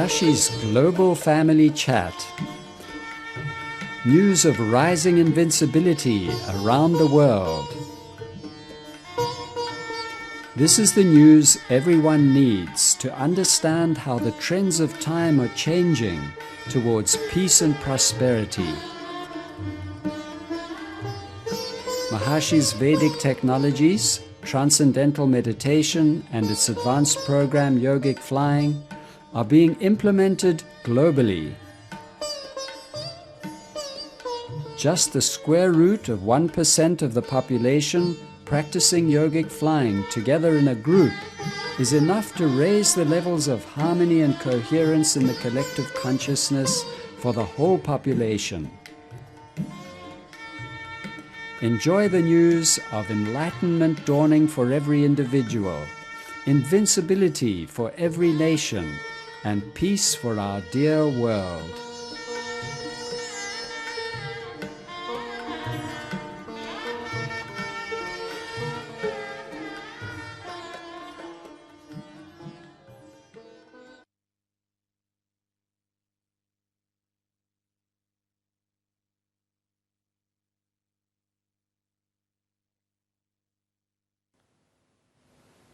Mahashi's Global Family Chat. News of rising invincibility around the world. This is the news everyone needs to understand how the trends of time are changing towards peace and prosperity. Mahashi's Vedic technologies, transcendental meditation and its advanced program Yogic Flying are being implemented globally. Just the square root of 1% of the population practicing yogic flying together in a group is enough to raise the levels of harmony and coherence in the collective consciousness for the whole population. Enjoy the news of enlightenment dawning for every individual, invincibility for every nation, and peace for our dear world.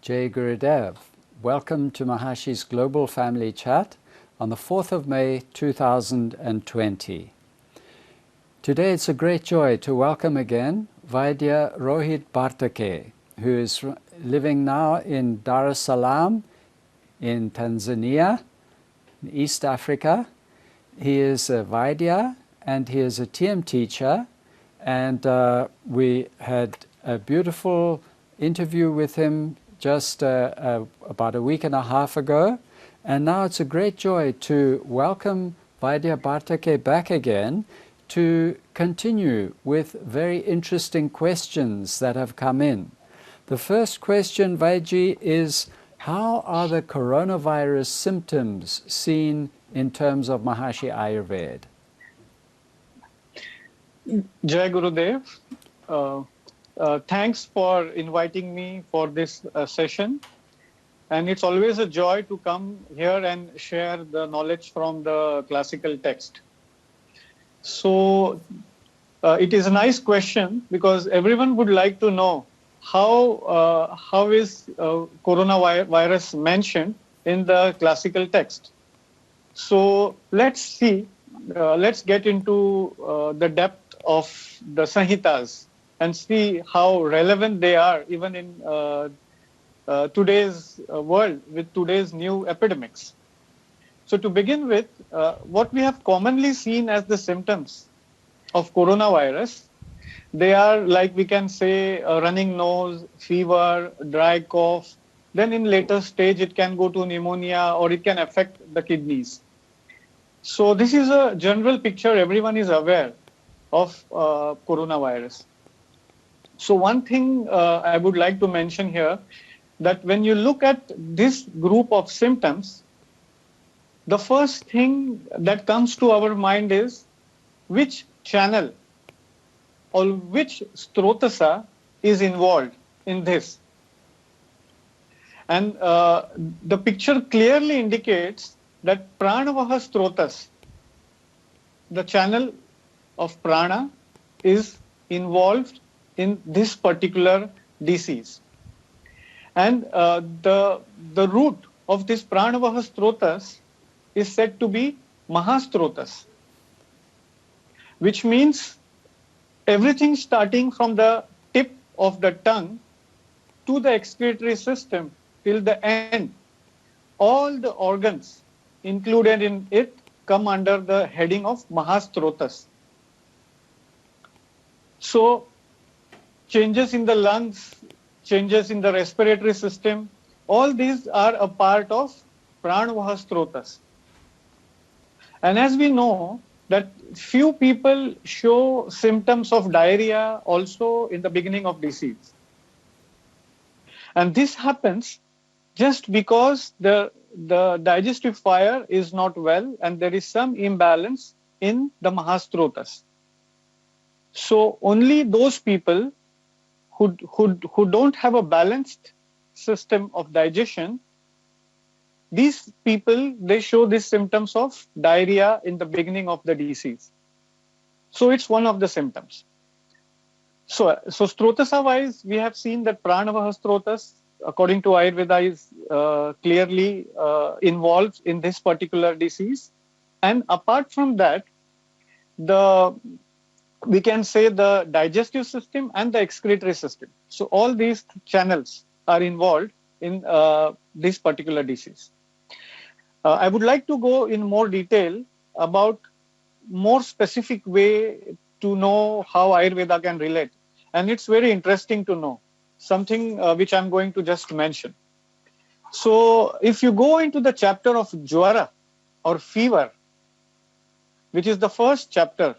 Jai Gurudev. Welcome to Mahashi's Global Family Chat on the 4th of May 2020. Today it's a great joy to welcome again Vaidya Rohit Bhartake, who is living now in Dar es Salaam in Tanzania, in East Africa. He is a Vaidya and he is a TM teacher, and we had a beautiful interview with him just about a week and a half ago, and now it's a great joy to welcome Vaidya Bhartake back again to continue with very interesting questions that have come in. The first question, Vaidji, is how are the coronavirus symptoms seen in terms of Mahashi Ayurveda? Jai Gurudev. Thanks for inviting me for this session, and it's always a joy to come here and share the knowledge from the classical text. So it is a nice question because everyone would like to know how is coronavirus mentioned in the classical text. So let's see, let's get into the depth of the Samhitas and see how relevant they are even in today's world with today's new epidemics. So to begin with, what we have commonly seen as the symptoms of coronavirus, they are like we can say a running nose, fever, dry cough. Then in later stage, it can go to pneumonia or it can affect the kidneys. So this is a general picture. Everyone is aware of coronavirus. So one thing I would like to mention here, that when you look at this group of symptoms, the first thing that comes to our mind is which channel or which strotasa is involved in this. And the picture clearly indicates that pranavaha strotas, the channel of prana, is involved in this particular disease. And the root of this pranavaha strotas is said to be mahastrotas, which means everything starting from the tip of the tongue to the excretory system till the end, all the organs included in it come under the heading of mahastrotas. So changes in the lungs, changes in the respiratory system, all these are a part of pranavaha strotas. And as we know that few people show symptoms of diarrhea also in the beginning of disease. And this happens just because the digestive fire is not well and there is some imbalance in the mahastrotas. So only those people who don't have a balanced system of digestion these people, they show these symptoms of diarrhea in the beginning of the disease. So it's one of the symptoms. So Strotasa wise, we have seen that Pranavaha Strotas, according to Ayurveda, is clearly involved in this particular disease. And apart from that, we can say the digestive system and the excretory system. So all these channels are involved in this particular disease. I would like to go in more detail about more specific way to know how Ayurveda can relate. And it's very interesting to know something which I'm going to just mention. So if you go into the chapter of Jwara or fever, which is the first chapter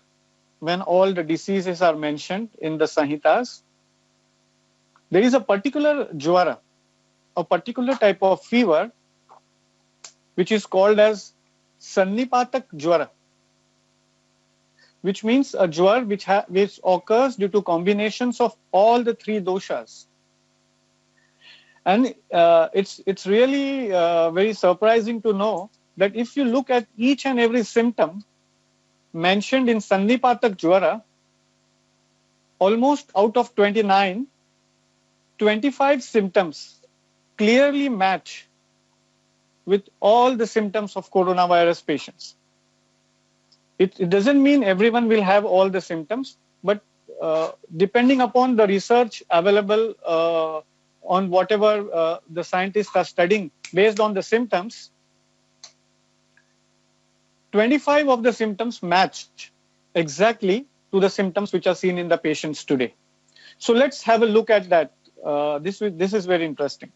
when all the diseases are mentioned in the Samhitas, there is a particular Jwara, a particular type of fever, which is called as Sannipatak Jwara, which means a jwar which occurs due to combinations of all the three doshas. And it's really very surprising to know that if you look at each and every symptom mentioned in Sannipatak Jwara, almost out of 29, 25 symptoms clearly match with all the symptoms of coronavirus patients. It doesn't mean everyone will have all the symptoms, but depending upon the research available on whatever the scientists are studying based on the symptoms, 25 of the symptoms match exactly to the symptoms which are seen in the patients today. So let's have a look at that. This is very interesting.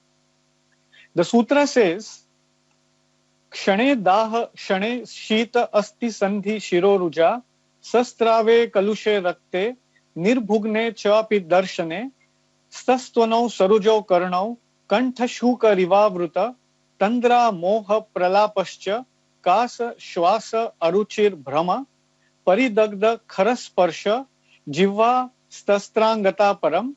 The sutra says, क्षणे दाह क्षणे शीत अस्ति संधि शिरोरुजा सस्त्रावे कलुषे रक्ते निर्भुग्ने चापि दर्शने स्तस्त्वनौ सरुजौ कर्णौ कंठ shook रिवावृत तंद्रा मोह प्रलापश्च कास श्वास अरुचिर भ्रम परिदग्ध खरस्पर्श जिह्वा स्तस्त्रांगता परम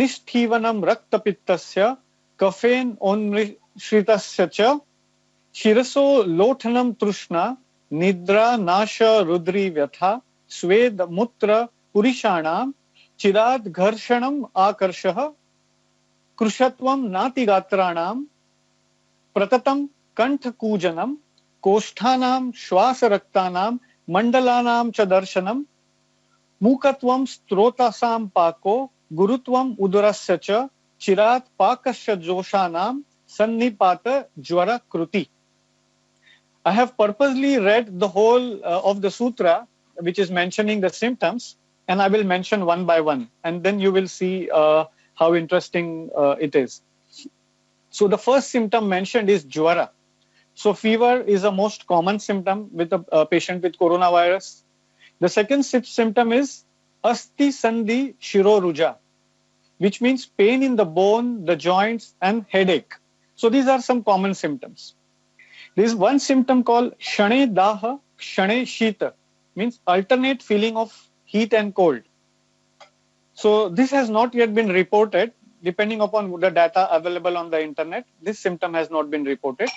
निष्ठीवनम रक्तपित्तस्य कफेन ओन्श्रितस्य च शिरसो लोठनम तृष्णा निद्रा नाश रुद्री व्यथा स्वेद मूत्र पुरुषाणाम चिराद घर्षणम आकर्षः कृशत्वम नातिगात्राणाम प्रततम कंठ कूजनम कोष्ठानाम श्वास रक्तानाम मंडलानाम च दर्शनम मूकत्वम स्त्रोतासाम पाको गुरुत्वम उदरस्य च चिरात पाकस्य जोषानाम सन्निपात ज्वर कृति. I have purposely read the whole of the sutra, which is mentioning the symptoms, and I will mention one by one, and then you will see how interesting it is. So the first symptom mentioned is jwara. So fever is a most common symptom with a patient with coronavirus. The second symptom is asti sandhi shiroruja, which means pain in the bone, the joints, and headache. So these are some common symptoms. There is one symptom called Kshane Daha, Kshane Shita, means alternate feeling of heat and cold. So this has not yet been reported. Depending upon the data available on the internet, this symptom has not been reported.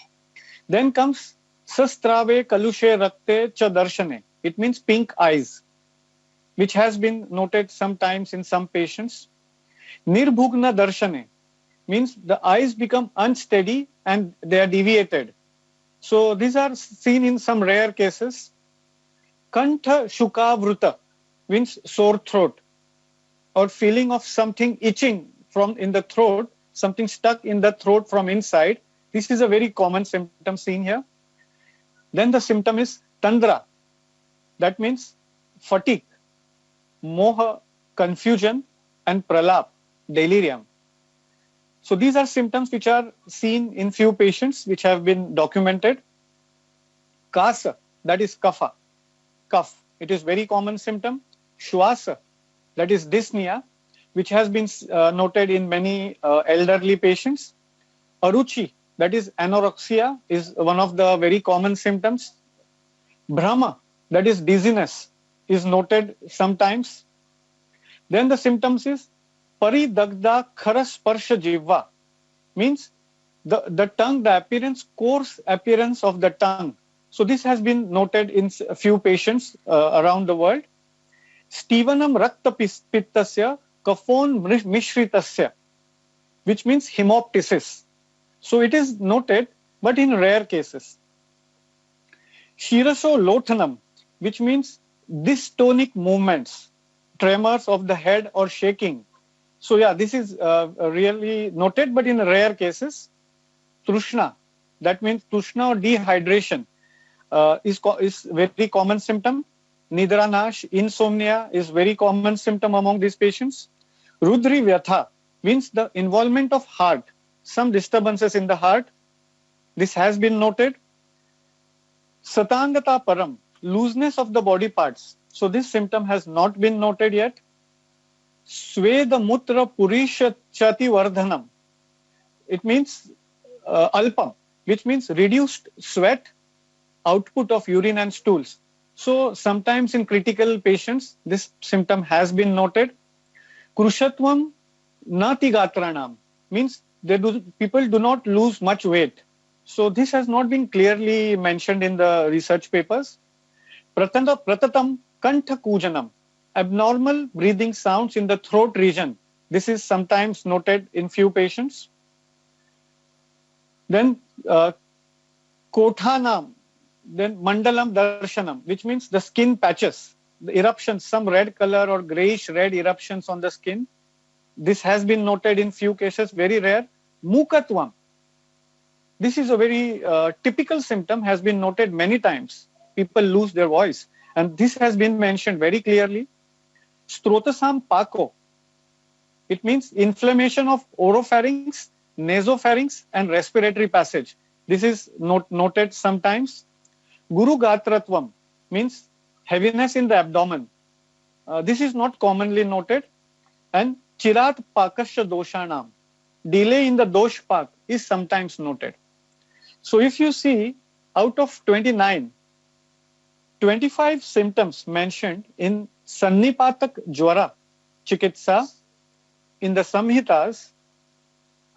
Then comes Sastrave Kalushe Rakte Cha Darshane. It means pink eyes, which has been noted sometimes in some patients. Nirbhugna Darshane means the eyes become unsteady and they are deviated. So these are seen in some rare cases. Kantha Shukavruta means sore throat or feeling of something itching from in the throat, something stuck in the throat from inside. This is a very common symptom seen here. Then the symptom is Tandra. That means fatigue, moha, confusion, and pralap, delirium. So these are symptoms which are seen in few patients which have been documented. Kasa, that is kapha, cough. It is very common symptom. Shwasa, that is dyspnea, which has been noted in many elderly patients. Aruchi, that is anorexia, is one of the very common symptoms. Bhrama, that is dizziness, is noted sometimes. Then the symptoms is Paridagda Kharasparsha Jivva, means the tongue, the appearance, coarse appearance of the tongue. So this has been noted in a few patients around the world. Stevanam rakta pittasya kaphon mishritasya, which means hemoptysis. So it is noted, but in rare cases. Shiraso lothanam, which means dystonic movements, tremors of the head or shaking. So yeah, this is really noted, but in rare cases. Trushna, that means Trushna or dehydration is very common symptom. Nidra nash, insomnia is very common symptom among these patients. Rudri vyatha means the involvement of heart, some disturbances in the heart. This has been noted. Satangata param, looseness of the body parts. So this symptom has not been noted yet. Sweda mutra purisha chati vardhanam. It means alpam, which means reduced sweat, output of urine and stools. So sometimes in critical patients, this symptom has been noted. Krushatvam nati gatranam means people do not lose much weight. So this has not been clearly mentioned in the research papers. Pratatam kantha kujanam, abnormal breathing sounds in the throat region. This is sometimes noted in few patients. Then kothanam, then mandalam darshanam, which means the skin patches, the eruptions, some red color or grayish red eruptions on the skin. This has been noted in few cases, very rare. Mukatvam, this is a very typical symptom, has been noted many times. People lose their voice, and this has been mentioned very clearly. Strotasam pako, it means inflammation of oropharynx, nasopharynx and respiratory passage. This is noted sometimes. Guru Gatratvam means heaviness in the abdomen. This is not commonly noted. And Chirat Pakasya Doshanam, delay in the dosh pak is sometimes noted. So if you see, out of 29, 25 symptoms mentioned in Sannipatak Jwara Chikitsa in the Samhitas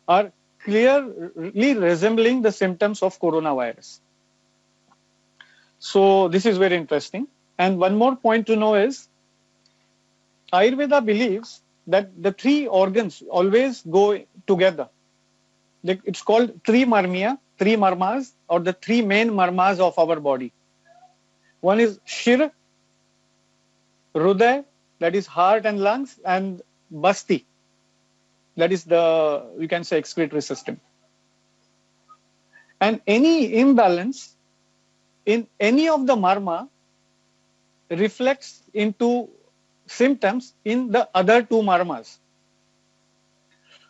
are clearly resembling the symptoms of coronavirus. So this is very interesting. And one more point to know is, Ayurveda believes that the three organs always go together. It's called three marmas, or the three main marmas of our body. One is Shir, Hruday, that is heart and lungs, and Basti, that is the, you can say, excretory system. And any imbalance in any of the marma reflects into symptoms in the other two marmas.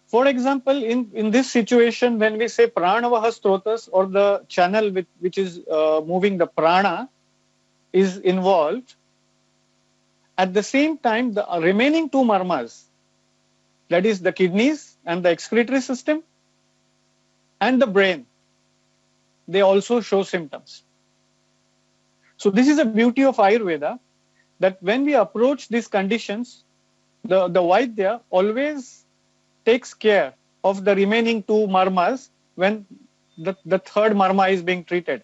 For example, in this situation, when we say pranavaha strotas, or the channel which is moving the prana is involved, at the same time, the remaining two marmas, that is the kidneys and the excretory system and the brain, they also show symptoms. So this is the beauty of Ayurveda, that when we approach these conditions, the Vaidya always takes care of the remaining two marmas when the third marma is being treated,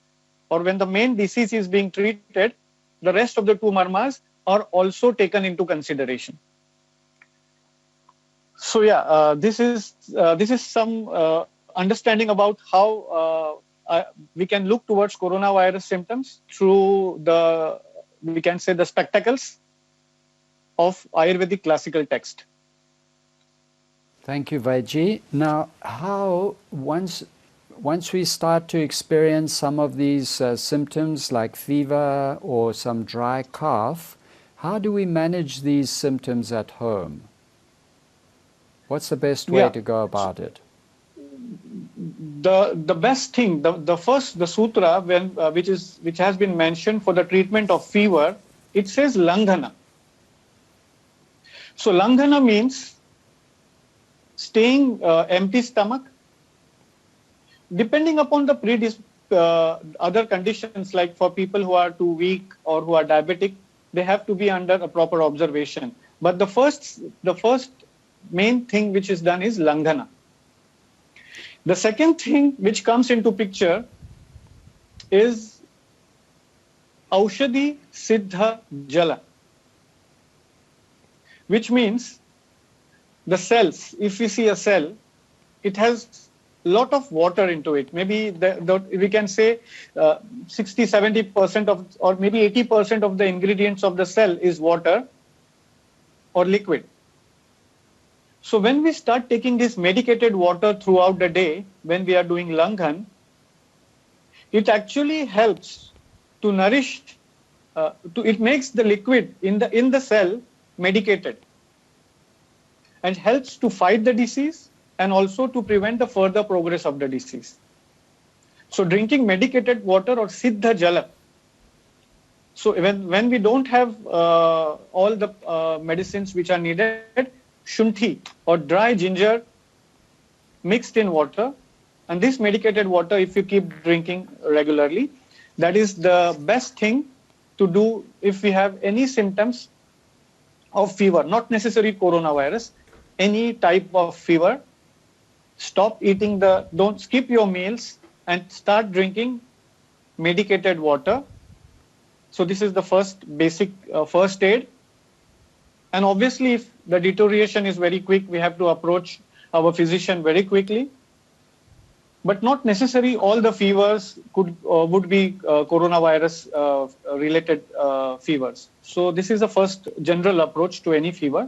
or when the main disease is being treated, the rest of the two marmas are also taken into consideration. So yeah, this is some understanding about how we can look towards coronavirus symptoms through the, we can say, the spectacles of Ayurvedic classical text. Thank you, Vaidji. Now, how once we start to experience some of these symptoms like fever or some dry cough, how do we manage these symptoms at home? What's the best way to go about it? The best thing, the sutra which has been mentioned for the treatment of fever, it says langhana. So langhana means staying empty stomach. Depending upon the other conditions, like for people who are too weak or who are diabetic, they have to be under a proper observation. But the first main thing which is done is langhana. The second thing which comes into picture is Aushadhi Siddha Jala, which means the cells, if we see a cell, it has a lot of water into it. Maybe we can say 60-70% of, or maybe 80% of the ingredients of the cell is water or liquid. So when we start taking this medicated water throughout the day, when we are doing Langhan, it actually helps to nourish, it makes the liquid in the cell medicated and helps to fight the disease and also to prevent the further progress of the disease. So drinking medicated water or Siddha Jala. So when we don't have all the medicines which are needed, Shunthi or dry ginger mixed in water, and this medicated water, if you keep drinking regularly, that is the best thing to do if we have any symptoms of fever, not necessarily coronavirus, any type of fever. Stop eating don't skip your meals and start drinking medicated water. So this is the first basic first aid. And obviously, if the deterioration is very quick, we have to approach our physician very quickly. But not necessarily all the fevers would be coronavirus related fevers. So this is the first general approach to any fever.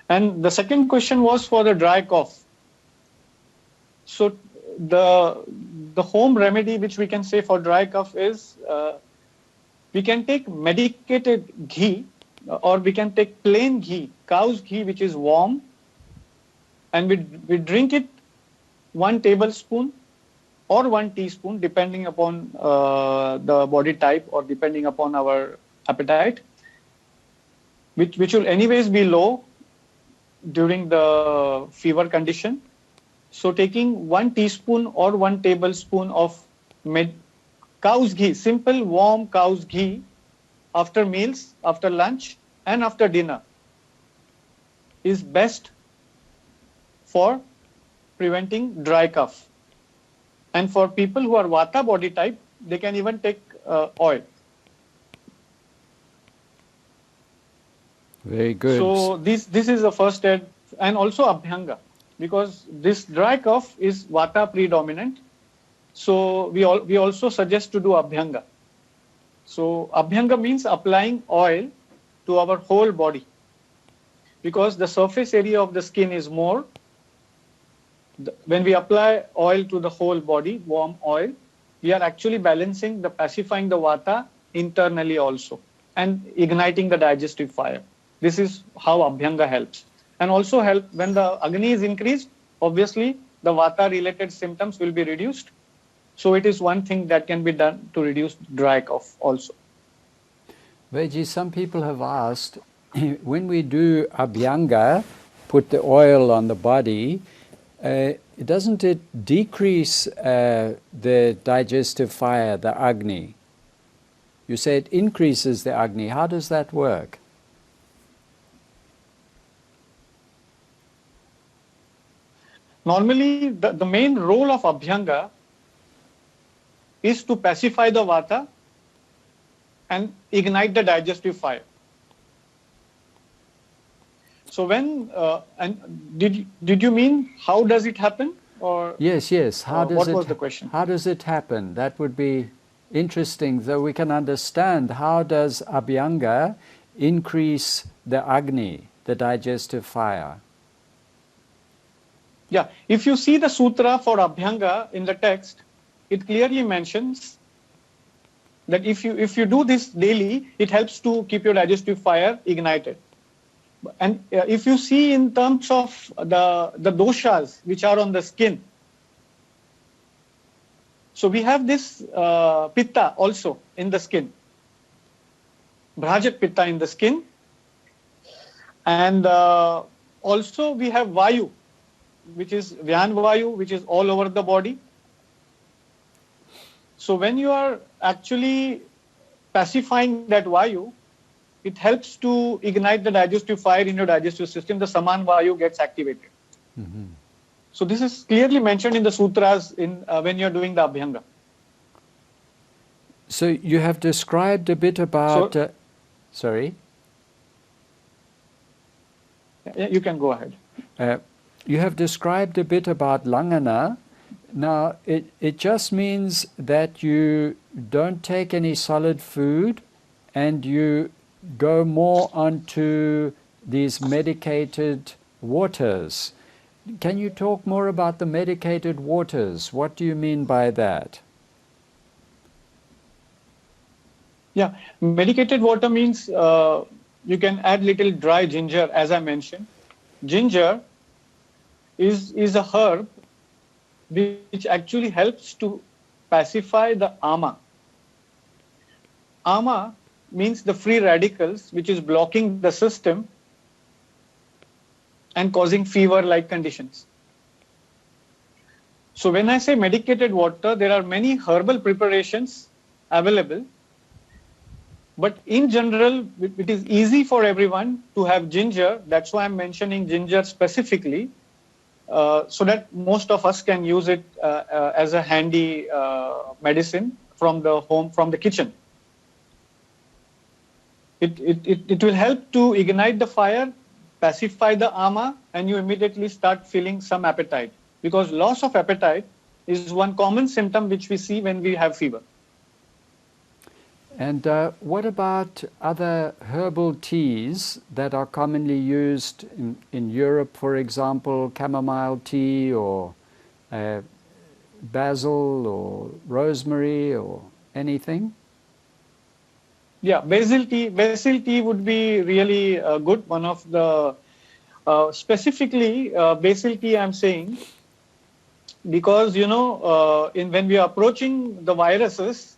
And the second question was for the dry cough. So the home remedy which we can say for dry cough is we can take medicated ghee, or we can take plain ghee, cow's ghee, which is warm, and we drink it 1 tablespoon or 1 teaspoon, depending upon the body type or depending upon our appetite, which will anyways be low during the fever condition. So taking 1 teaspoon or 1 tablespoon of cow's ghee, simple warm cow's ghee, after meals, after lunch, and after dinner is best for preventing dry cough. And for people who are Vata body type, they can even take oil. Very good. So this is the first aid, and also Abhyanga, because this dry cough is Vata predominant. So we also suggest to do Abhyanga. So Abhyanga means applying oil to our whole body, because the surface area of the skin is more. When we apply oil to the whole body, warm oil, we are actually balancing pacifying the Vata internally also and igniting the digestive fire. This is how Abhyanga helps. And also help when the Agni is increased, obviously the Vata related symptoms will be reduced. So it is one thing that can be done to reduce dry cough also. Veji, some people have asked, when we do Abhyanga, put the oil on the body, doesn't it decrease the digestive fire, the Agni? You say it increases the Agni. How does that work? Normally, the main role of Abhyanga is to pacify the Vata and ignite the digestive fire. So when, and did you mean how does it happen? Or yes. what was the question? How does it happen? That would be interesting, so we can understand how does Abhyanga increase the Agni, the digestive fire. Yeah, if you see the sutra for Abhyanga in the text, it clearly mentions that if you do this daily, it helps to keep your digestive fire ignited. And if you see in terms of the doshas which are on the skin, so we have this pitta also in the skin, Bhrajat pitta in the skin, and also we have Vayu, which is Vyan Vayu, which is all over the body. So when you are actually pacifying that Vayu, it helps to ignite the digestive fire in your digestive system. The Saman Vayu gets activated. Mm-hmm. So this is clearly mentioned in the sutras when you're doing the Abhyanga. So you have described a bit about... sorry? Yeah, you can go ahead. You have described a bit about Langana. Now, it just means that you don't take any solid food and you go more onto these medicated waters. Can you talk more about the medicated waters? What do you mean by that? Yeah, medicated water means you can add little dry ginger, as I mentioned. Ginger is a herb which actually helps to pacify the ama. Ama means the free radicals, which is blocking the system and causing fever-like conditions. So when I say medicated water, there are many herbal preparations available. But in general, it is easy for everyone to have ginger. That's why I'm mentioning ginger specifically, so that most of us can use it as a handy medicine from the home, from the kitchen. It will help to ignite the fire, pacify the ama, and you immediately start feeling some appetite. Because loss of appetite is one common symptom which we see when we have fever. And what about other herbal teas that are commonly used in Europe, for example, chamomile tea or basil or rosemary or anything? Yeah, basil tea would be really good. One of the, specifically basil tea I'm saying, because, when we are approaching the viruses,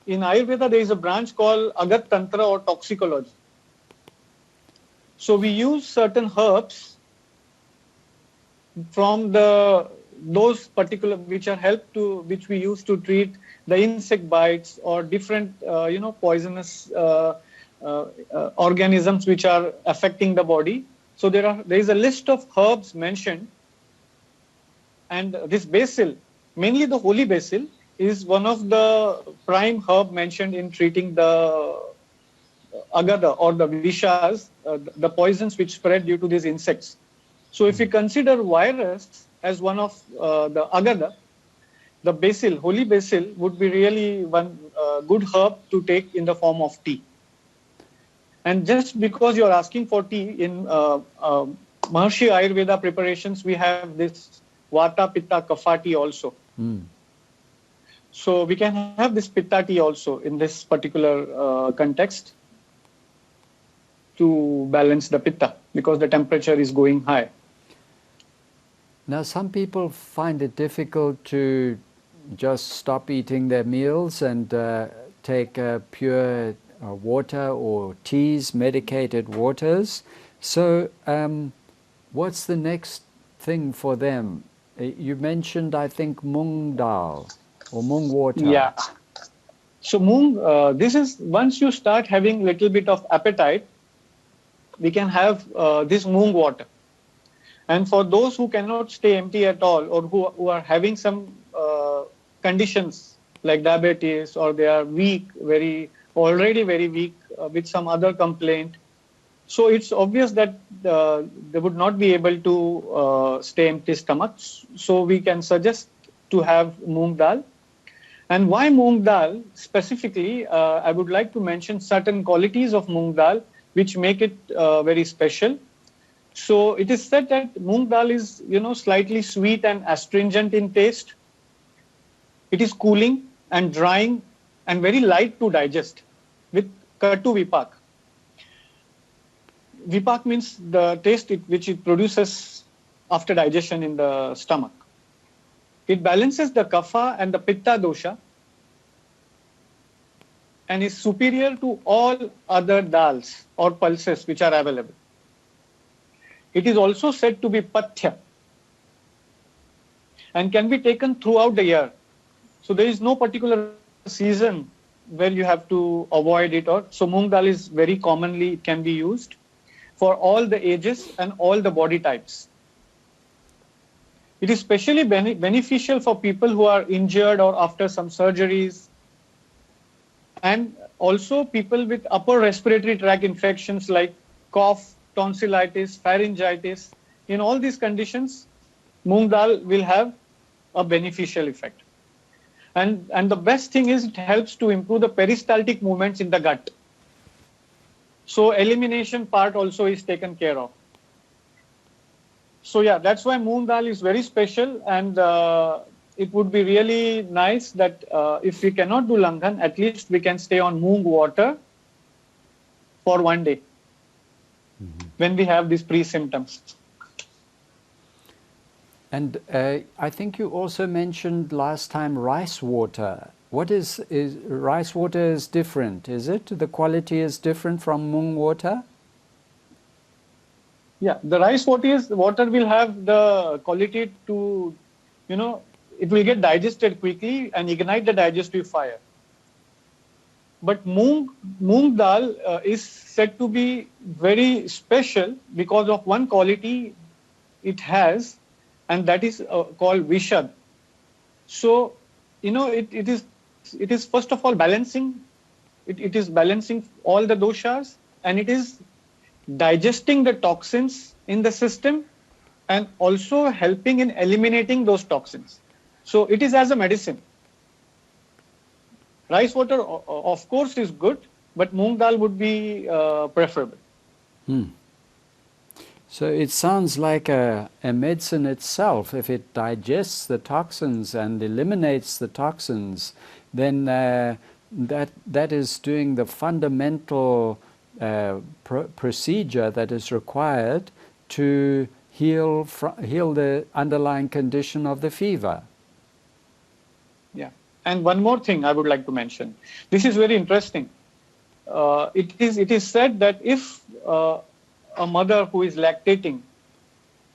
in Ayurveda, there is a branch called Agat Tantra or toxicology. So we use certain herbs from those particular which we use to treat the insect bites or different poisonous organisms which are affecting the body. So there is a list of herbs mentioned, and this basil, mainly the holy basil, is one of the prime herb mentioned in treating the agada or the vishas, the poisons which spread due to these insects. So if we consider virus as one of the agada, the basil, holy basil, would be really one good herb to take in the form of tea. And just because you're asking for tea, in Maharshi Ayurveda preparations, we have this Vata, Pitta, Kapha tea also. So we can have this Pitta tea also in this particular context to balance the Pitta because the temperature is going high. Now, some people find it difficult to just stop eating their meals and take pure water or teas, medicated waters. So what's the next thing for them? You mentioned, I think, moong dal or moong water. Yeah. So moong, this is once you start having little bit of appetite, we can have this moong water. And for those who cannot stay empty at all or who are having some conditions like diabetes or they are weak, already very weak with some other complaint, so it's obvious that they would not be able to stay empty stomachs. So we can suggest to have moong dal. And why moong dal specifically? I would like to mention certain qualities of moong dal which make it very special. So it is said that moong dal is, slightly sweet and astringent in taste. It is cooling and drying and very light to digest with Katu Vipak. Vipak means the taste which it produces after digestion in the stomach. It balances the Kapha and the Pitta dosha and is superior to all other dals or pulses which are available. It is also said to be pathya and can be taken throughout the year. So there is no particular season where you have to avoid it. So moong dal is very commonly, it can be used for all the ages and all the body types. It is especially beneficial for people who are injured or after some surgeries, and also people with upper respiratory tract infections like cough, tonsillitis, pharyngitis. In all these conditions, moong dal will have a beneficial effect. And the best thing is it helps to improve the peristaltic movements in the gut. So elimination part also is taken care of. So yeah, that's why moong dal is very special, and it would be really nice that if we cannot do Langhan, at least we can stay on moong water for one day when we have these pre-symptoms. And I think you also mentioned last time rice water. What is rice water is different, is it? The quality is different from moong water? Yeah, the rice water will have the quality to, it will get digested quickly and ignite the digestive fire. But moong dal is said to be very special because of one quality it has, and that is called Vishad. So, it is first of all balancing. It is balancing all the doshas, and it is digesting the toxins in the system and also helping in eliminating those toxins. So it is as a medicine. Rice water, of course, is good, but moong dal would be preferable. So it sounds like a medicine itself. If it digests the toxins and eliminates the toxins, then that is doing the fundamental procedure that is required to heal the underlying condition of the fever. Yeah, and one more thing I would like to mention. This is very interesting. It is said that if a mother who is lactating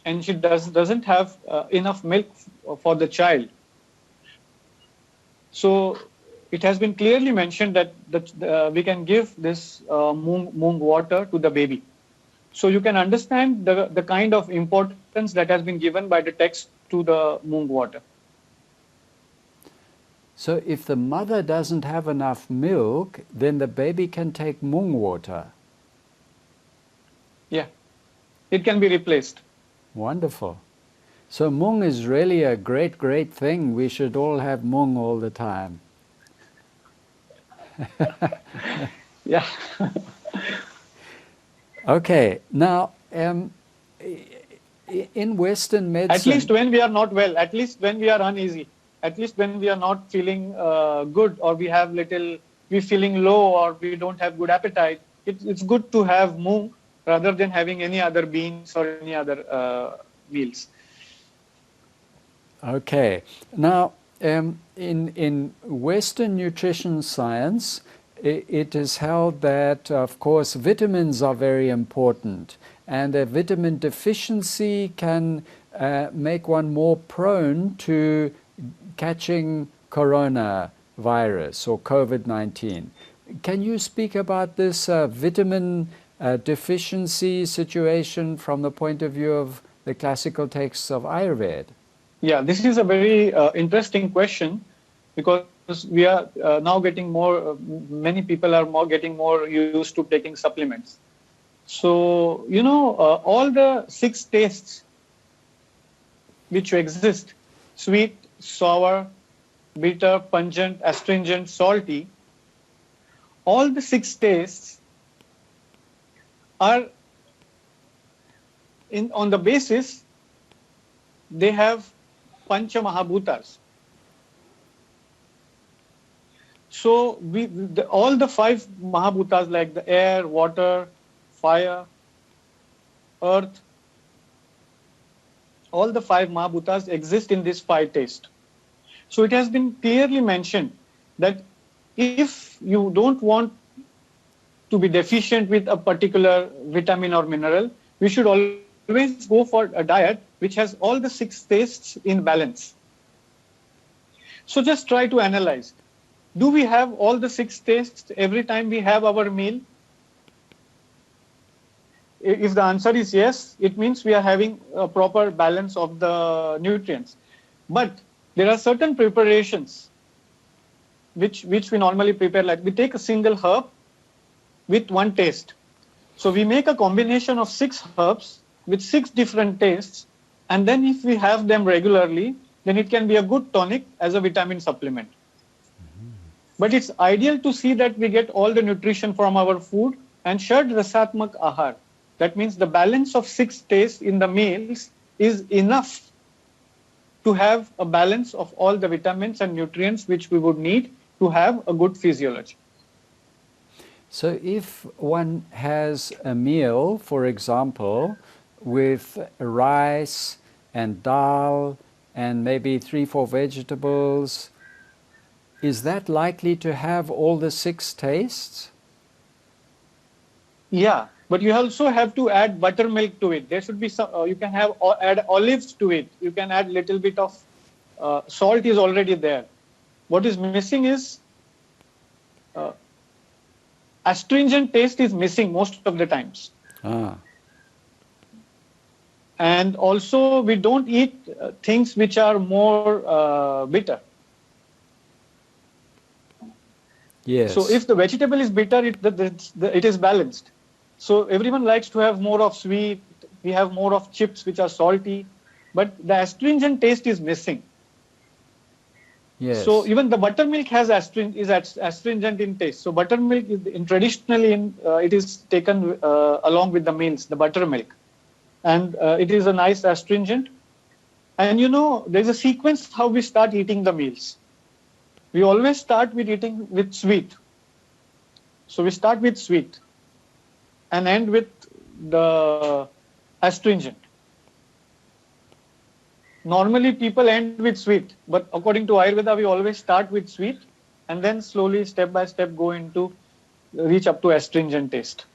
and she doesn't have enough milk for the child, so it has been clearly mentioned that we can give this moong water to the baby. So you can understand the kind of importance that has been given by the text to the moong water. So if the mother doesn't have enough milk, then the baby can take moong water. Yeah, it can be replaced. Wonderful. So moong is really a great, great thing. We should all have moong all the time. Yeah. Okay. Now, in Western medicine, at least when we are not well, at least when we are uneasy, at least when we are not feeling good, or we're feeling low, or we don't have good appetite, it's good to have moong rather than having any other beans or any other meals. Okay. Now, in Western nutrition science, it is held that, of course, vitamins are very important, and a vitamin deficiency can make one more prone to catching coronavirus or COVID-19. Can you speak about this vitamin deficiency situation from the point of view of the classical texts of Ayurveda? Yeah, this is a very interesting question, because we are now getting many people are getting more used to taking supplements. So, all the 6 tastes which exist, sweet, sour, bitter, pungent, astringent, salty, all the 6 tastes are on the basis they have Pancha Mahabhutas. So all the 5 Mahabhutas, like the air, water, fire, earth, all the 5 Mahabhutas exist in this 5 taste. So it has been clearly mentioned that if you don't want to be deficient with a particular vitamin or mineral, we should always go for a diet which has all the 6 tastes in balance. So just try to analyze. Do we have all the 6 tastes every time we have our meal? if the answer is yes, it means we are having a proper balance of the nutrients. But there are certain preparations which we normally prepare, like we take a single herb with one taste. So we make a combination of 6 herbs with 6 different tastes, and then if we have them regularly, then it can be a good tonic as a vitamin supplement. But it's ideal to see that we get all the nutrition from our food, and Shad Rasatmak Ahar. That means the balance of 6 tastes in the meals is enough to have a balance of all the vitamins and nutrients which we would need to have a good physiology. So if one has a meal, for example, with rice and dal and maybe 3-4 vegetables, is that likely to have all the 6 tastes? Yeah, but you also have to add buttermilk to it. There should be some, you can add olives to it. You can add little bit of salt is already there. What is missing is astringent taste is missing most of the times. And also we don't eat things which are more bitter. Yes. So if the vegetable is bitter, it is balanced. So everyone likes to have more of sweet. We have more of chips which are salty, but the astringent taste is missing. Yes. So even the buttermilk has astringent in taste. So buttermilk is traditionally it is taken along with the meals, the buttermilk, and it is a nice astringent. And you know, there's a sequence how we start eating the meals. We always start with eating with sweet. So we start with sweet and end with the astringent. Normally people end with sweet, but according to Ayurveda, we always start with sweet and then slowly, step by step, reach up to astringent taste.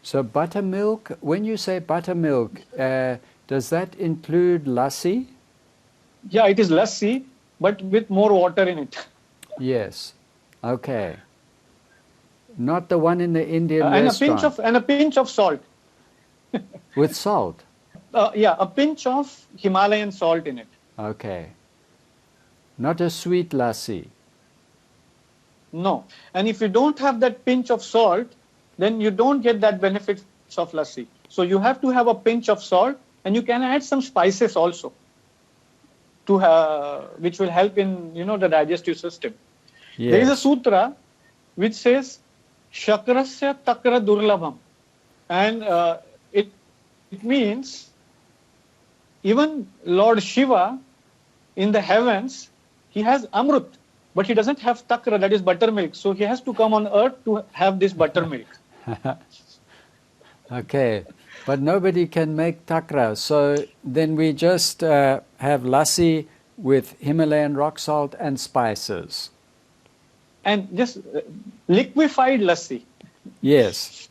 So buttermilk, when you say buttermilk, does that include lassi? Yeah, it is lassi, but with more water in it. Yes. Okay. Not the one in the Indian and restaurant. a pinch of salt. With salt? Yeah, a pinch of Himalayan salt in it. Okay. Not a sweet lassi. No. And if you don't have that pinch of salt, then you don't get that benefit of lassi. So you have to have a pinch of salt, and you can add some spices also, which will help in the digestive system. Yes. There is a sutra which says Shakrasya Takra Durlabham, and it means even Lord Shiva in the heavens, he has Amrut, but he doesn't have Takra, that is buttermilk. So he has to come on earth to have this buttermilk. Okay, but nobody can make takra, so then we just have lassi with Himalayan rock salt and spices. And just liquefied lassi. Yes.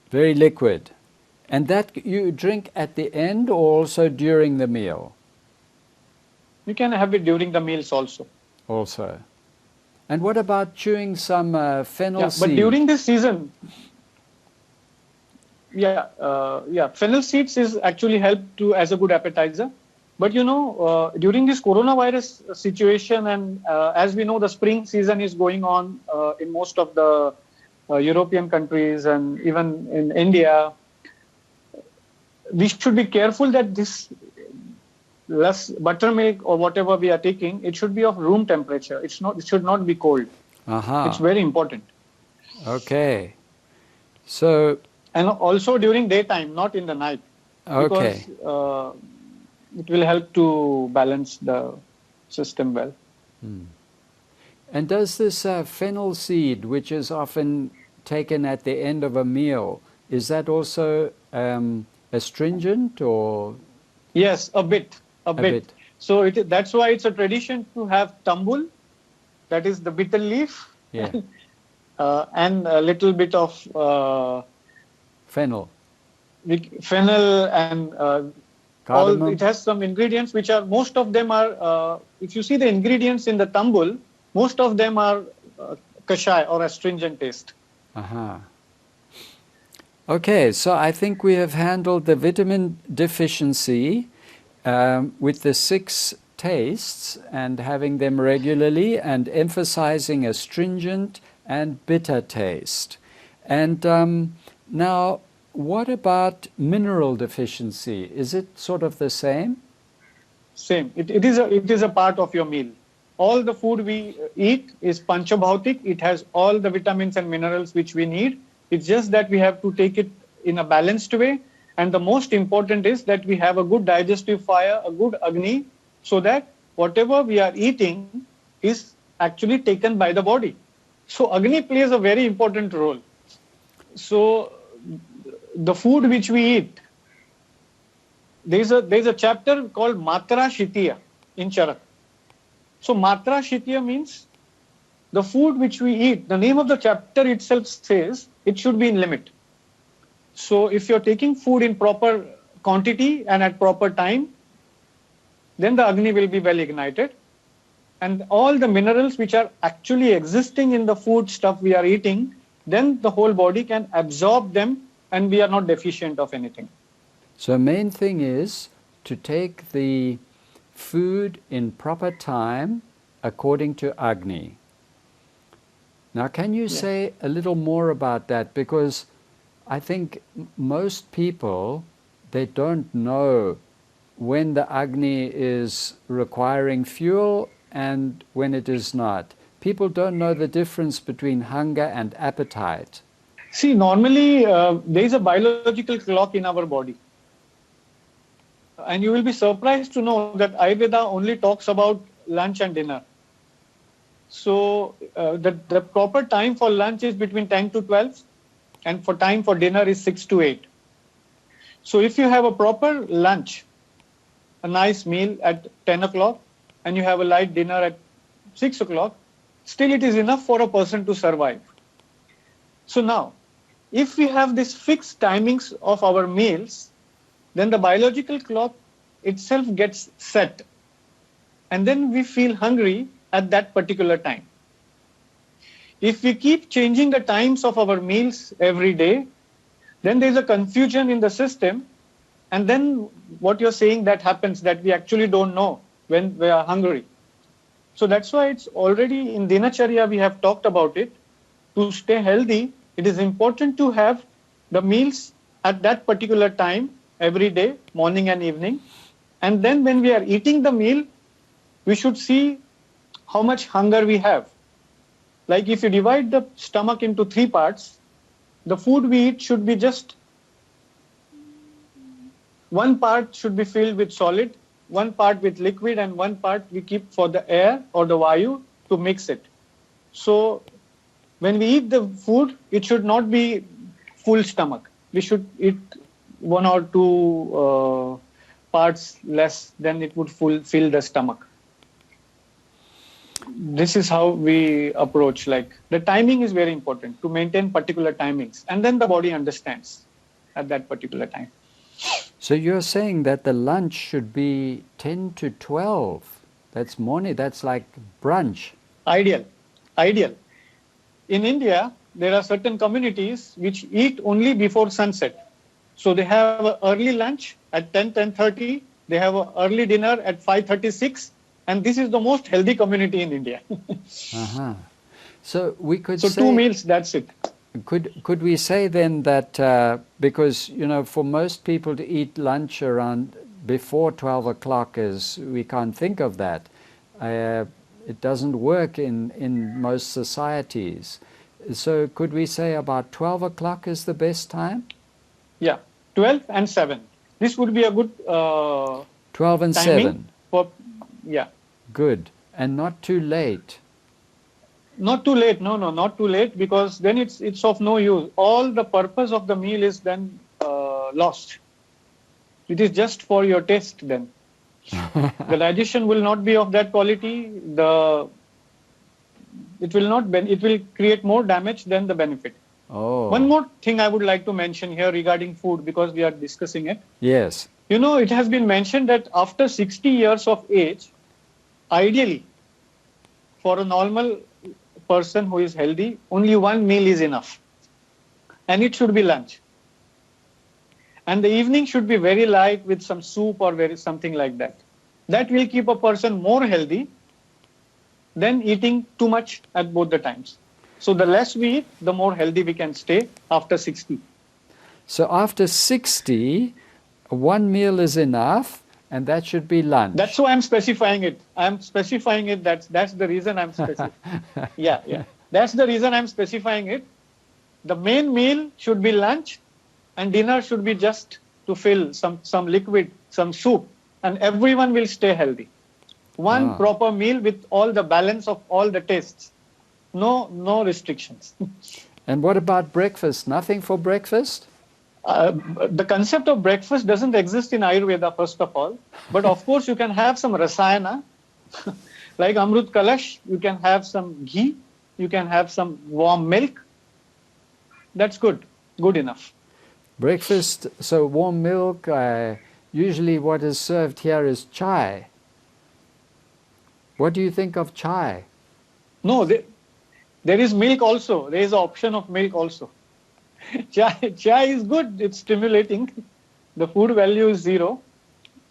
Very liquid. And that you drink at the end or also during the meal? You can have it during the meals also. Also. And what about chewing some fennel seed? But during this season, fennel seeds is actually helped as a good appetizer. But during this coronavirus situation, and as we know, the spring season is going on in most of the European countries and even in India, we should be careful that this less buttermilk or whatever we are taking, it should be of room temperature. It should not be cold. It's very important. Okay. So. And also during daytime, not in the night. Okay. Because it will help to balance the system well. And does this fennel seed, which is often taken at the end of a meal, is that also astringent or? Yes, a bit. So that's why it's a tradition to have tambul, that is the bitter leaf, and a little bit of fennel. Fennel and it has some ingredients which are, most of them are, if you see the ingredients in the tambul, most of them are kashai or astringent taste. Okay, so I think we have handled the vitamin deficiency with the 6 tastes and having them regularly and emphasizing astringent and bitter taste. And now, what about mineral deficiency? Is it sort of the same? Same. It is a part of your meal. All the food we eat is panchabhautik. It has all the vitamins and minerals which we need. It's just that we have to take it in a balanced way. And the most important is that we have a good digestive fire, a good Agni, so that whatever we are eating is actually taken by the body. So Agni plays a very important role. So the food which we eat, there's a chapter called Matra Shitiya in Charak. So Matra Shitiya means the food which we eat. The name of the chapter itself says it should be in limit. So if you're taking food in proper quantity and at proper time, then the Agni will be well ignited. And all the minerals which are actually existing in the food stuff we are eating, then the whole body can absorb them and we are not deficient of anything. So main thing is to take the food in proper time according to Agni. Now can you say a little more about that? Because I think most people, they don't know when the Agni is requiring fuel and when it is not. People don't know the difference between hunger and appetite. See, normally there is a biological clock in our body. And you will be surprised to know that Ayurveda only talks about lunch and dinner. So the proper time for lunch is between 10 to 12 and for time for dinner is 6 to 8. So if you have a proper lunch, a nice meal at 10 o'clock and you have a light dinner at 6 o'clock, still it is enough for a person to survive. So now, if we have these fixed timings of our meals, then the biological clock itself gets set. And then we feel hungry at that particular time. If we keep changing the times of our meals every day, then there's a confusion in the system. And then what you're saying that happens, that we actually don't know when we are hungry. So that's why it's already in Dinacharya, we have talked about it. To stay healthy, it is important to have the meals at that particular time every day, morning and evening. And then when we are eating the meal, we should see how much hunger we have. Like if you divide the stomach into 3 parts, the food we eat should be just 1 part should be filled with solid, 1 part with liquid, and 1 part we keep for the air or the vayu to mix it. So when we eat the food, it should not be full stomach. We should eat 1 or 2 parts less, then it would fill the stomach. This is how we approach. Like the timing is very important to maintain particular timings, and then the body understands at that particular time. So you're saying that the lunch should be 10 to 12. That's morning, that's like brunch. Ideal. In India, there are certain communities which eat only before sunset. So they have an early lunch at 10:30. They have an early dinner at 5:36. And this is the most healthy community in India. Uh-huh. So we could so say, 2 meals, that's it. Could we say then that because, you know, for most people to eat lunch around before 12 o'clock is, we can't think of that. It doesn't work in most societies. So could we say about 12 o'clock is the best time? Yeah, 12 and 7. This would be a good 12 and 7. Yeah. Good. And not too late. Not too late. No, not too late, because then it's of no use. All the purpose of the meal is then lost. It is just for your taste then. The digestion will not be of that quality. It will create more damage than the benefit. Oh. One more thing I would like to mention here regarding food, because we are discussing it. Yes. You know, it has been mentioned that after 60 years of age, ideally, for a normal person who is healthy, only 1 meal is enough. And it should be lunch. And the evening should be very light with some soup or something like that. That will keep a person more healthy than eating too much at both the times. So the less we eat, the more healthy we can stay after 60. So after 60, one meal is enough, and that should be lunch. That's why I'm specifying it. I'm specifying it. That's the reason I'm specifying. Yeah. That's the reason I'm specifying it. The main meal should be lunch, and dinner should be just to fill some liquid, some soup, and everyone will stay healthy. One proper meal with all the balance of all the tastes. No restrictions. And what about breakfast? Nothing for breakfast? The concept of breakfast doesn't exist in Ayurveda, first of all. But of course, you can have some rasayana. Like Amrut Kalash, you can have some ghee. You can have some warm milk. That's good enough. Breakfast, so warm milk. Usually what is served here is chai. What do you think of chai? No, there is milk also. There is an option of milk also. Chai is good. It's stimulating. The food value is 0.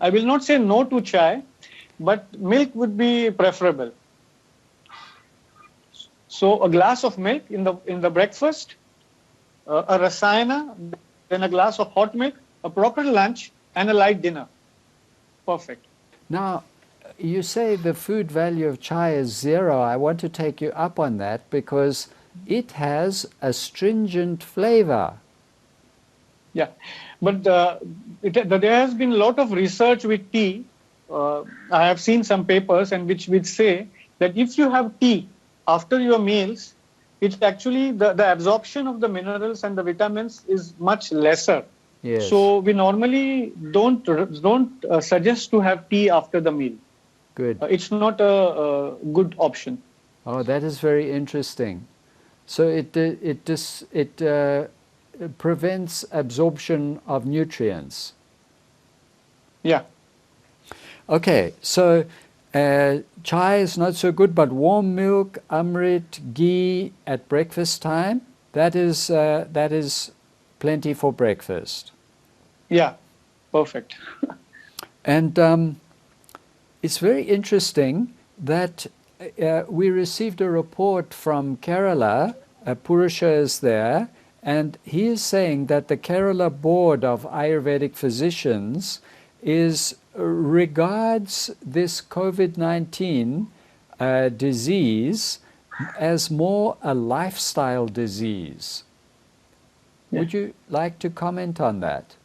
I will not say no to chai, but milk would be preferable. So a glass of milk in the breakfast, a rasayana, then a glass of hot milk, a proper lunch, and a light dinner. Perfect. Now, you say the food value of chai is 0. I want to take you up on that because it has astringent flavor. Yeah, but there has been a lot of research with tea. I have seen some papers and which say that if you have tea after your meals, it's actually the absorption of the minerals and the vitamins is much lesser. Yes. So we normally don't suggest to have tea after the meal. Good. It's not a good option. Oh, that is very interesting. So it prevents absorption of nutrients. Yeah. Okay, so chai is not so good, but warm milk, amrit, ghee at breakfast time, that is plenty for breakfast. Yeah, perfect. And it's very interesting that we received a report from Kerala. Purusha is there, and he is saying that the Kerala Board of Ayurvedic Physicians regards this COVID-19 disease as more a lifestyle disease. Yeah. Would you like to comment on that?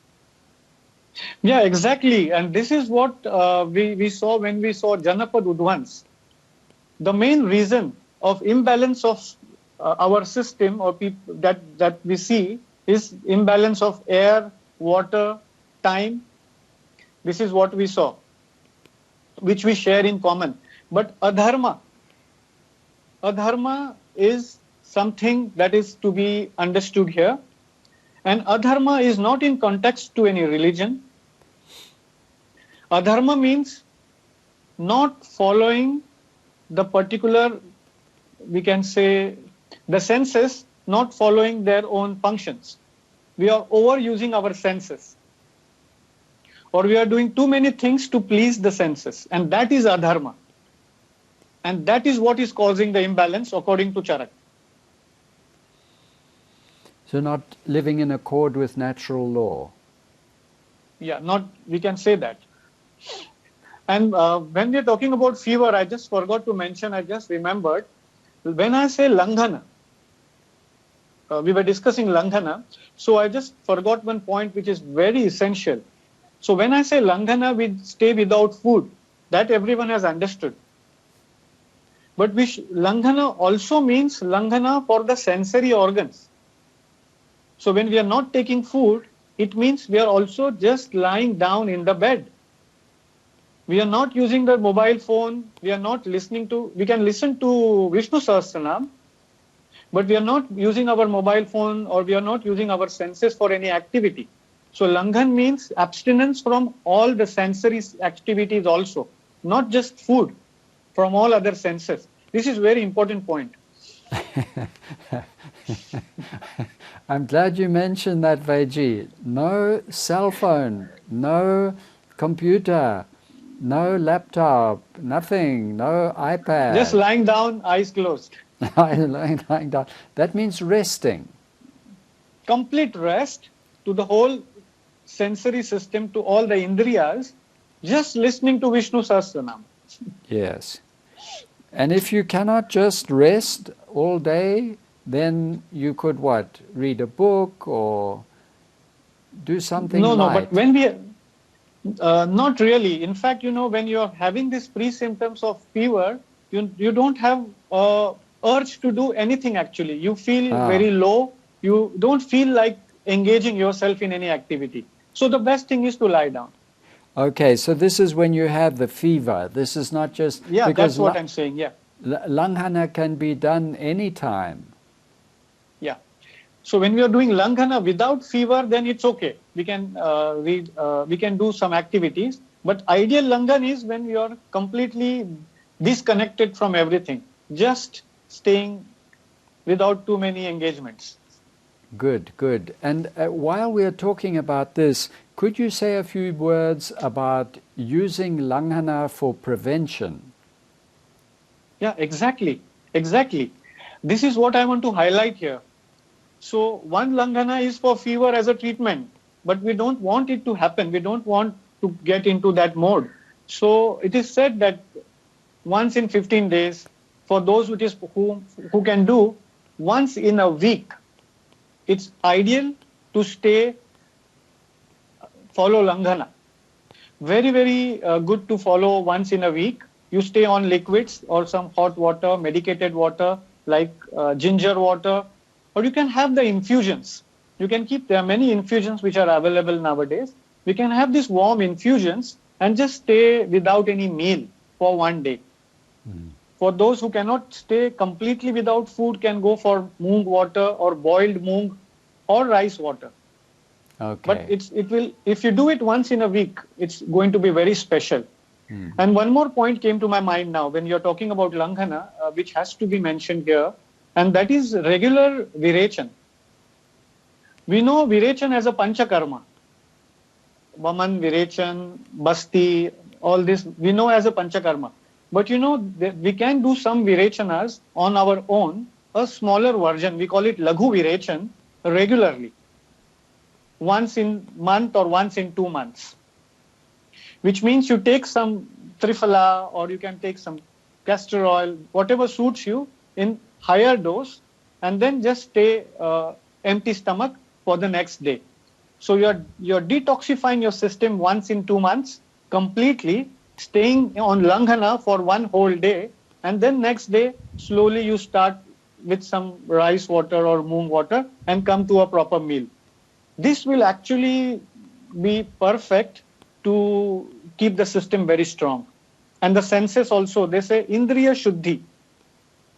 Yeah, exactly. And this is what we saw when we saw Janapad Udvans. The main reason of imbalance of our system or that we see is imbalance of air, water, time. This is what we saw, which we share in common. But adharma is something that is to be understood here. And adharma is not in context to any religion. Adharma means not following the particular, we can say, the senses not following their own functions. We are overusing our senses. Or we are doing too many things to please the senses. And that is adharma. And that is what is causing the imbalance according to Charak. So not living in accord with natural law. Yeah, we can say that. And when we are talking about fever, I just forgot to mention, I just remembered, when I say langhana, we were discussing langhana, so I just forgot one point which is very essential. So when I say langhana, we stay without food, that everyone has understood. But langhana also means langhana for the sensory organs. So when we are not taking food, it means we are also just lying down in the bed. We are not using the mobile phone. We are not listening to, we can listen to Vishnu Sahasranam, but we are not using our mobile phone or we are not using our senses for any activity. So Langhan means abstinence from all the sensory activities also, not just food, from all other senses. This is very important point. I'm glad you mentioned that, Vaiji. No cell phone, no computer, no laptop, nothing, no Just iPad. lying down, eyes closed. Lying down. That means resting. Complete rest to the whole sensory system, to all the indriyas, just listening to Vishnu Sahasranam. Yes. And if you cannot just rest all day, then you could what? Read a book or do something No, light. but when we, not really. In fact, when you're having these pre-symptoms of fever, you don't have urge to do anything actually. You feel Ah, very low. You don't feel like engaging yourself in any activity. So the best thing is to lie down. okay. So this is when you have the fever. This is not just Yeah, that's because what I'm saying. Yeah, Langhana can be done anytime. yeah. So when we are doing Langhana without fever, then it's okay. We can read, we can do some activities. But ideal Langan is when you are completely disconnected from everything, just staying without too many engagements. Good, good. And while we are talking about this, could you say a few words about using Langhana for prevention? Yeah, exactly. This is what I want to highlight here. So one Langhana is for fever as a treatment, but we don't want it to happen. We don't want to get into that mode. So it is said that once in 15 days, for those who can do once in a week, it's ideal to follow Langhana. Very good to follow once in a week. You stay on liquids or some hot water, medicated water like ginger water, or you can have the infusions. You can keep, there are many infusions which are available nowadays. We can have these warm infusions and just stay without any meal for one day. For those who cannot stay completely without food, can go for moong water or boiled moong or rice water. But Okay. it will, if you do it once in a week, it's going to be very special. And one more point came to my mind now when you're talking about Langhana, which has to be mentioned here, and that is regular Virechan. We know Virechan as a Panchakarma. Vaman, Virechan, Basti, all this we know as a Panchakarma. But we can do some Virechanas on our own, a smaller version. We call it Laghu Virechan regularly, once in month or once in 2 months. Which means you take some Triphala or you can take some castor oil, whatever suits you in higher dose, and then just stay empty stomach for the next day. So you're detoxifying your system once in 2 months, completely staying on Langhana for one whole day, and then next day slowly you start with some rice water or moong water and come to a proper meal. This will actually be perfect to keep the system very strong. And the senses also, they say Indriya Shuddhi.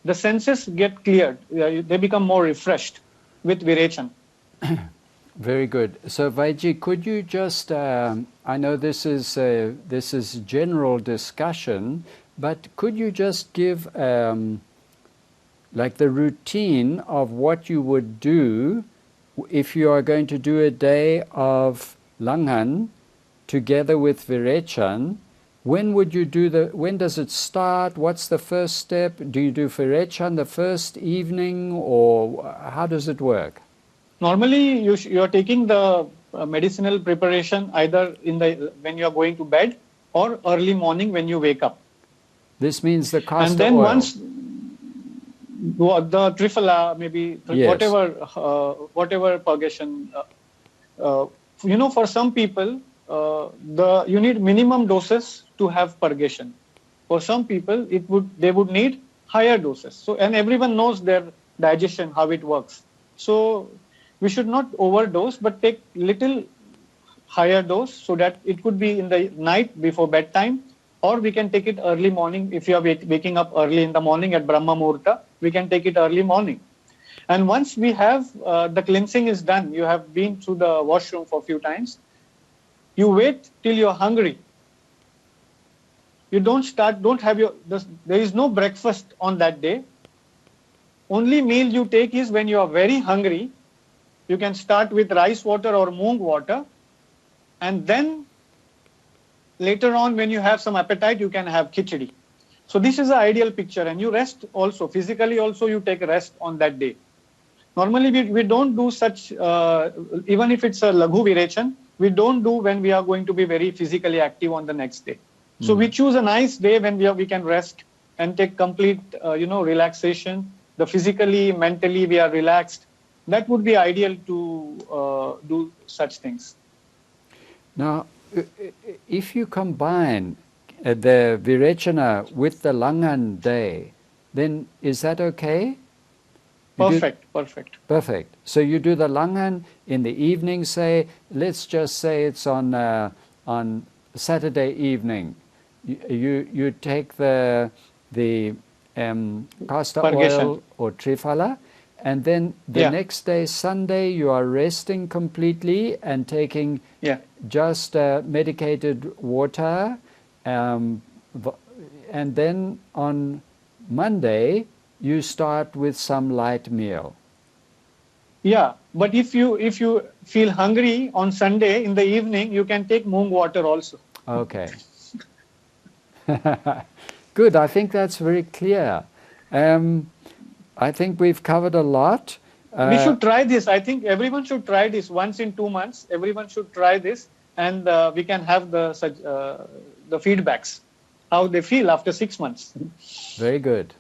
The senses get cleared. They become more refreshed with Virechan. Very good. So, Vaiji, could you just, I know this is general discussion, but could you just give like the routine of what you would do if you are going to do a day of Langhan together with Virechan? When would you do when does it start? What's the first step? Do you do Virechan the first evening, or how does it work? Normally, you are taking the medicinal preparation either when you are going to bed or early morning when you wake up. This means the And castor then oil. once the Triphala, maybe Yes. whatever purgation, for some people, you need minimum doses to have purgation. For some people, they would need higher doses. So, and everyone knows their digestion, how it works. So we should not overdose, but take little higher dose so that it could be in the night before bedtime, or we can take it early morning. If you are waking up early in the morning at Brahma Muhurta, we can take it early morning. And once we have the cleansing is done, you have been through the washroom for a few times, you wait till you're hungry. You don't have there is no breakfast on that day. only meal you take is when you are very hungry. You can start with rice water or moong water, and then later on when you have some appetite, you can have khichdi. So this is the ideal picture, and you rest also, physically also you take rest on that day. Normally we don't do such, even if it's a laghu virechan, we don't do when we are going to be very physically active on the next day. So we choose a nice day when we can rest and take complete, relaxation. The physically, mentally we are relaxed. That would be ideal to do such things. Now, if you combine the Virechana with the Langan day, then is that okay? Perfect. Perfect. So you do the Langan in the evening, say, let's just say it's on Saturday evening. You take the castor oil or triphala, and then the next day, Sunday, you are resting completely and taking just medicated water, and then on Monday you start with some light meal. Yeah, but if you feel hungry on Sunday in the evening, you can take moong water also. Okay. Good. I think that's very clear. I think we've covered a lot. We should try this. I think everyone should try this once in 2 months. Everyone should try this, and we can have the feedbacks, how they feel after 6 months. Very good.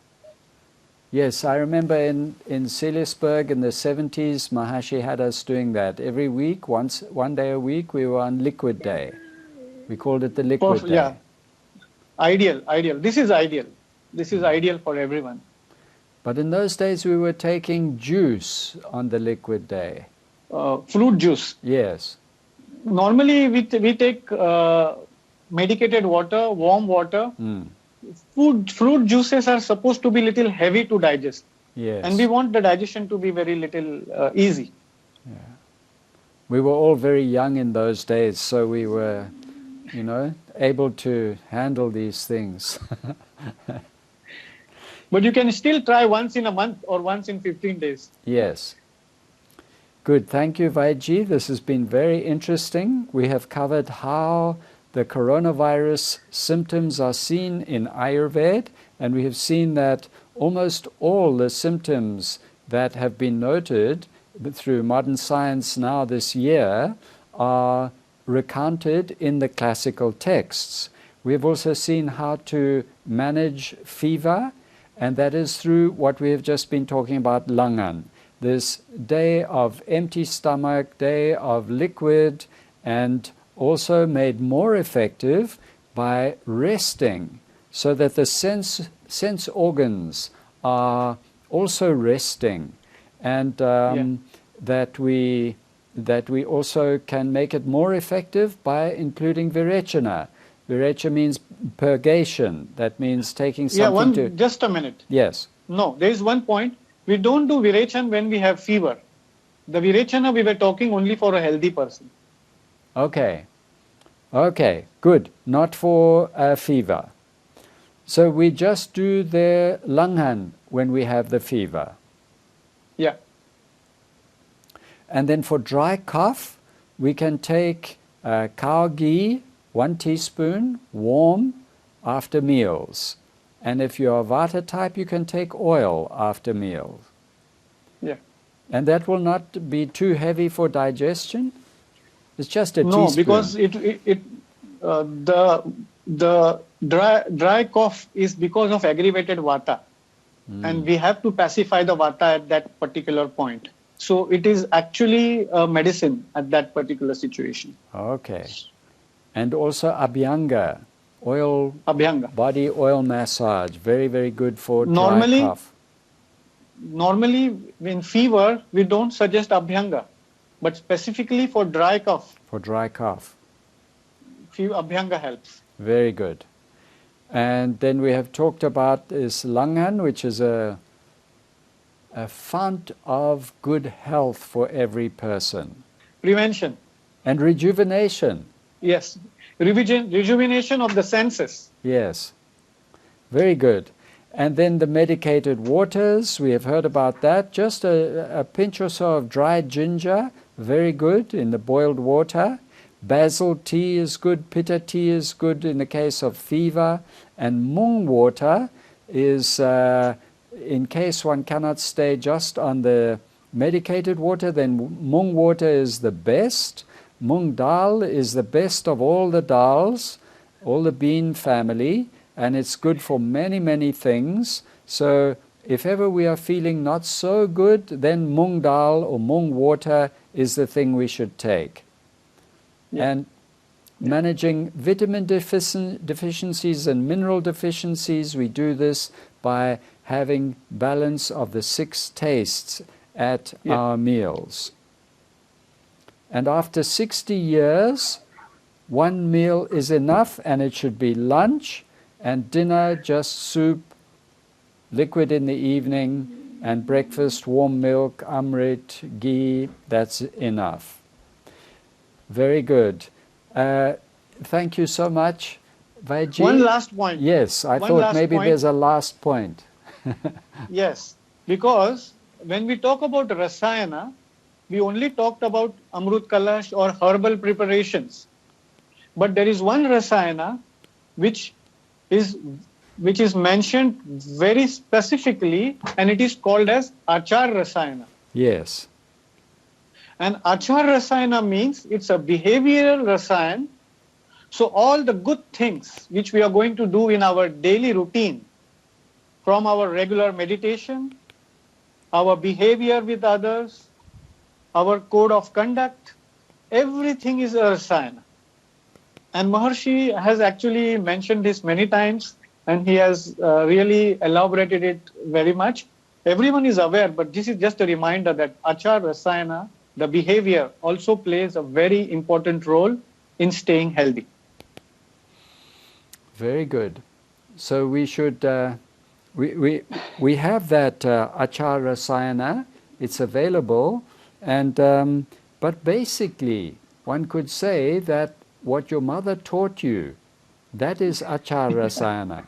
Yes, I remember in Seelisberg in the 70s, Maharshi had us doing that. Every week, one day a week, we were on liquid day. We called it the liquid day. Yeah. Ideal. This is ideal. This is ideal for everyone. But in those days, we were taking juice on the liquid day. Fruit juice. Yes. Normally, we take medicated water, warm water. Fruit juices are supposed to be little heavy to digest. Yes. And we want the digestion to be very little easy. Yeah. We were all very young in those days, so we were, able to handle these things. But you can still try once in a month or once in 15 days. Yes. Good. Thank you, Vaidji. This has been very interesting. We have covered how the coronavirus symptoms are seen in Ayurveda, and we have seen that almost all the symptoms that have been noted through modern science now this year are recounted in the classical texts. We have also seen how to manage fever, and that is through what we have just been talking about, Langan, this day of empty stomach, day of liquid, and also made more effective by resting, so that the sense organs are also resting, and that we also can make it more effective by including Virechana. Virechana means purgation. That means taking something just a minute. Yes. No, there is one point. We don't do Virechana when we have fever. The Virechana we were talking only for a healthy person. Okay, good. Not for fever. So we just do the Langan when we have the fever. Yeah. And then for dry cough, we can take cow ghee, 1 teaspoon, warm, after meals. And if you are Vata type, you can take oil after meals. Yeah. And that will not be too heavy for digestion? It's just a teaspoon. No, because the dry cough is because of aggravated Vata. And we have to pacify the Vata at that particular point. So it is actually a medicine at that particular situation. Okay. And also Abhyanga, body oil massage, very, very good for dry cough. Normally, in fever, we don't suggest Abhyanga, but specifically for dry cough. For dry cough. Abhyanga helps. Very good. And then we have talked about this Langan, which is a fount of good health for every person. Prevention. And rejuvenation. Yes. Rejuvenation of the senses. Yes. Very good. And then the medicated waters, we have heard about that. Just a pinch or so of dried ginger, very good in the boiled water. Basil tea is good, pitta tea is good in the case of fever. And mung water is, in case one cannot stay just on the medicated water, then mung water is the best. Mung dal is the best of all the dals, all the bean family, and it's good for many, many things. So if ever we are feeling not so good, then mung dal or mung water is the thing we should take. Yeah. And managing vitamin deficiencies and mineral deficiencies, we do this by having balance of the 6 tastes at our meals. And after 60 years, 1 meal is enough, and it should be lunch, and dinner just soup, liquid in the evening, and breakfast warm milk, amrit, ghee, that's enough. Very good. Thank you so much, Vaiji. One last point. Yes, I thought maybe there's a last point. Yes, because when we talk about Rasayana, we only talked about Amrut Kalash or herbal preparations. But there is one Rasayana which is mentioned very specifically, and it is called as Achar Rasayana. Yes. And Achar Rasayana means it's a behavioral Rasayan. So all the good things which we are going to do in our daily routine, from our regular meditation, our behavior with others, our code of conduct, everything is a Rasayana. And Maharshi has actually mentioned this many times, and he has really elaborated it very much. Everyone is aware, but this is just a reminder that Achar Rasayana, the behavior, also plays a very important role in staying healthy. Very good. So we should, we have that Achar Rasayana, it's available, and but basically one could say that what your mother taught you, that is Achar Rasayana.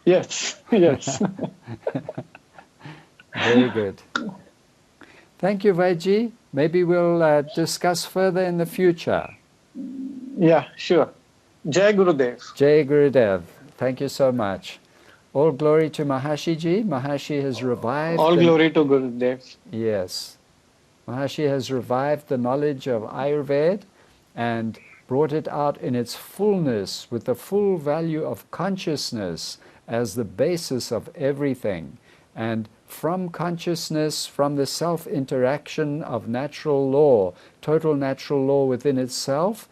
Yes, yes. Very good. Thank you, Vaiji. Maybe we'll discuss further in the future. Yeah, sure. Jai Gurudev. Jai Gurudev. Thank you so much. All glory to Maharshi Ji. Maharshi has revived... All glory to Gurudev. Yes. Maharshi has revived the knowledge of Ayurveda and brought it out in its fullness with the full value of consciousness as the basis of everything. And from consciousness, from the self-interaction of natural law, total natural law within itself,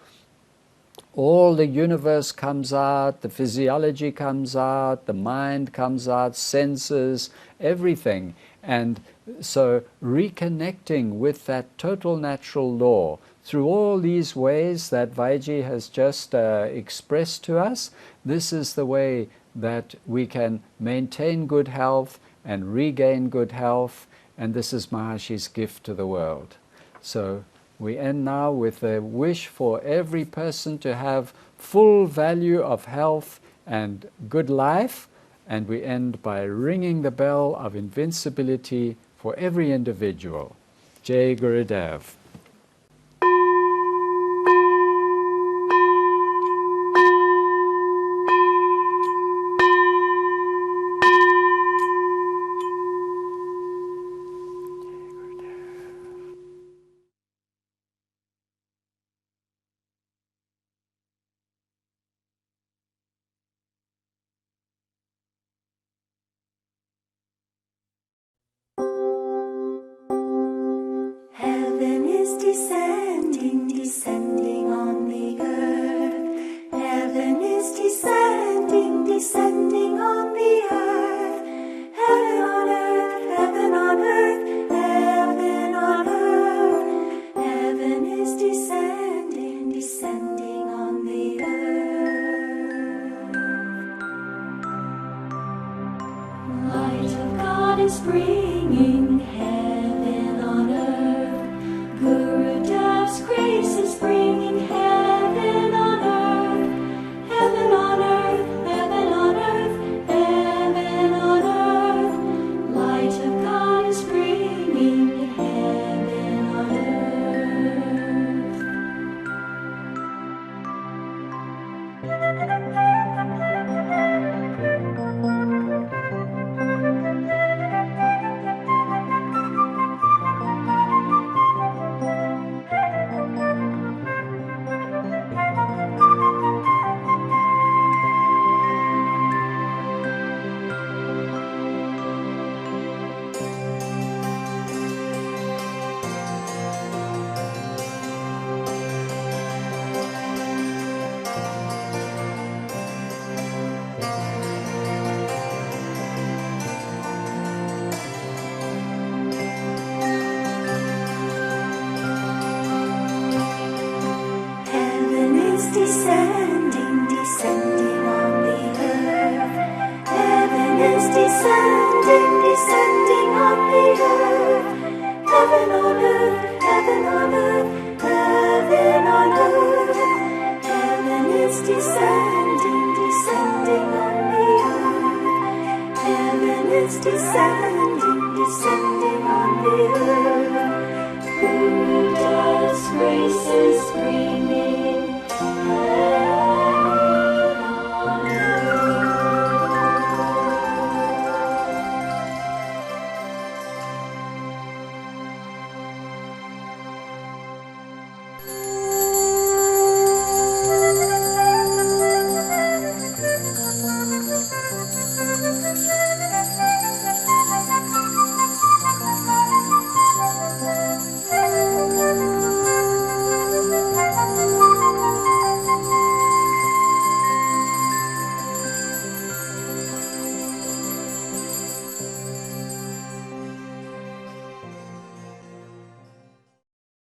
all the universe comes out, the physiology comes out, the mind comes out, senses, everything. And so reconnecting with that total natural law through all these ways that Vaiji has just expressed to us, this is the way that we can maintain good health and regain good health, and this is Maharshi's gift to the world. So we end now with a wish for every person to have full value of health and good life, and we end by ringing the bell of invincibility for every individual. Jai Gurudev. Heaven is descending, descending on the earth. Heaven is descending, descending on the earth. Heaven on earth, heaven on earth, heaven on earth. Heaven is descending, descending on the earth. Light of God is bringing heaven on earth. Gurudev's grace is bringing heaven on earth. Heaven on earth, heaven on earth, heaven Heaven is descending, descending on the earth. Heaven is descending, descending on the earth. Heaven on earth, heaven on earth, heaven on earth. Heaven is descending, descending on the earth. Heaven is descending.